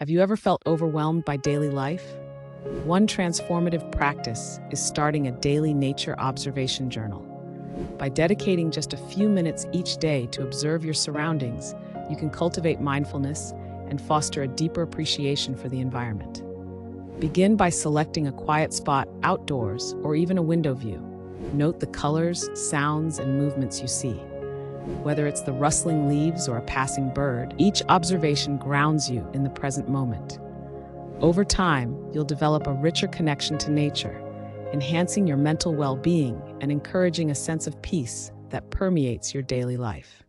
Have you ever felt overwhelmed by daily life? One transformative practice is starting a daily nature observation journal. By dedicating just a few minutes each day to observe your surroundings, you can cultivate mindfulness and foster a deeper appreciation for the environment. Begin by selecting a quiet spot outdoors or even a window view. Note the colors, sounds, and movements you see. Whether it's the rustling leaves or a passing bird, each observation grounds you in the present moment. Over time, you'll develop a richer connection to nature, enhancing your mental well-being and encouraging a sense of peace that permeates your daily life.